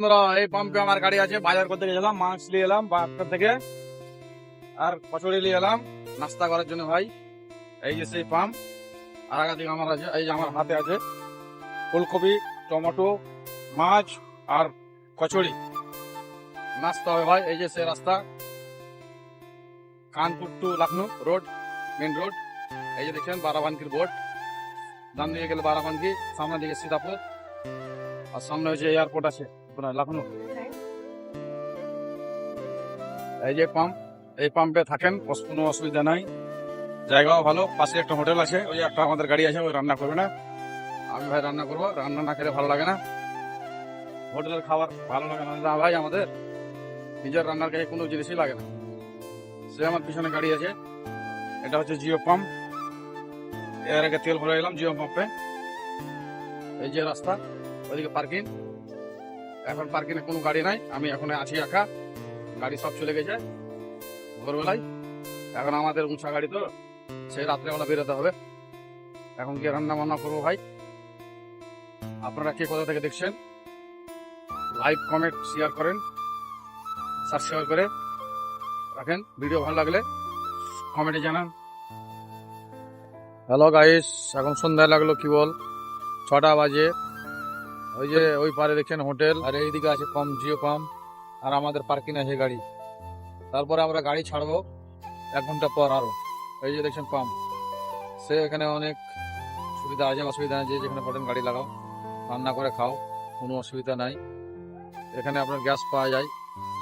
এই পাম্পে আমার গাড়ি আছে, বাজার করতে গেছিলাম, মাছ নিয়ে এলাম বাজার থেকে, আর কচুরি নিয়ে এলাম নাস্তা করার জন্য ভাই। এই যে সেই পাম্প, আর আগা দিকে আমার আছে, এই যে আমার হাতে আছে ফুলকপি, টমেটো, মাছ আর কচুরি নাস্তা হবে ভাই। এই যে সেই রাস্তা, Kanpur to Lucknow road, main road. এই যে দেখছেন বারাবানকির বোর্ড, ডান দিকে গেলে বারাবানকি, সামনে দিকে সীতাপুর, আর সামনে হচ্ছে এয়ারপোর্ট আছে লখনউ। এই যে পাম্প, এই পাম্পে থাকেন, কোনো অসুবিধা নাই, জায়গাও ভালো, পাশে একটা হোটেল আছে, ওই একটা আমাদের গাড়ি আছে, ওই রান্না করবে না, আমি ভাই রান্না করবো, রান্না না খেলে ভালো লাগে না, হোটেলের খাবার ভালো লাগে না ভাই, আমাদের নিজের রান্নার কাছে কোনো জিনিসই লাগে না। সে আমার পিছনে গাড়ি আছে, এটা হচ্ছে জিও পাম্প, এর আগে তেল ভরে এলাম জিও পাম্পে। এই যে রাস্তা, ওইদিকে পার্কিং, এখন পার্কিং এ কোনো গাড়ি নাই, আমি এখন আছি একা, গাড়ি সব চলে গেছে ভোরবেলায়। এখন আমাদের উঁচা গাড়ি তো, সেই রাত্রেবেলা বেরোতে হবে। এখন গিয়ে রান্না বান্না করবো ভাই। আপনারা কে কোথা থেকে দেখছেন, লাইক কমেন্ট শেয়ার করেন, সাবস্ক্রাইব করে রাখেন, ভিডিও ভালো লাগলে কমেন্টে জানান। হ্যালো গাইস, এখন সন্ধ্যায় লাগলো, কি বল 6টা বাজে। ওই যে ওই পারে দেখছেন হোটেল, আর এইদিকে আছে পাম্প, জিও পাম্প, আর আমাদের পার্কিং আছে গাড়ি। তারপরে আমরা গাড়ি ছাড়বো 1 ঘন্টা পর আরো। এই যে দেখছেন পাম্প, সে এখানে অনেক সুবিধা আছে, অসুবিধা আছে, যেখানে পারেন গাড়ি লাগাও, রান্না করে খাও, কোনো অসুবিধা নাই। এখানে আপনার গ্যাস পাওয়া যায়,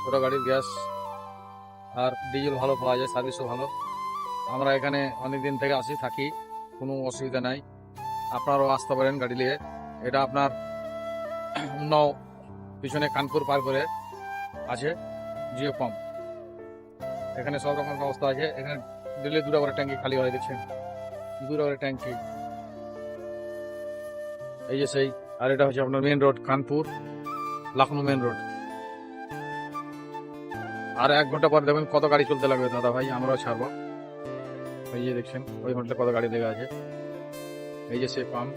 ছোট গাড়ির গ্যাস, আর ডিজেল ভালো পাওয়া যায়, সার্ভিসও ভালো। আমরা এখানে অনেকদিন থেকে আসি, থাকি, কোনো অসুবিধা নাই। আপনারাও আসতে পারেন গাড়ি নিয়ে। এটা আপনার উন্নাও পিছনে কানপুর পার করে আছে জিও পাম্প, এখানে সব রকম ব্যবস্থা আছে। এখানে ডেলি 2টা করে ট্যাঙ্কি খালি হয়, দেখছেন 2টা করে ট্যাঙ্কি। এই যে সেই, আর এটা হচ্ছে আপনার main road, Kanpur Lucknow main road. আর 1 ঘন্টা পর দেখবেন কত গাড়ি চলতে লাগবে দাদা ভাই, আমরাও ছাড়বো। এই যে দেখছেন ওই হোটেলে কত গাড়ি লেগে আছে। এই যে সেই পাম্প।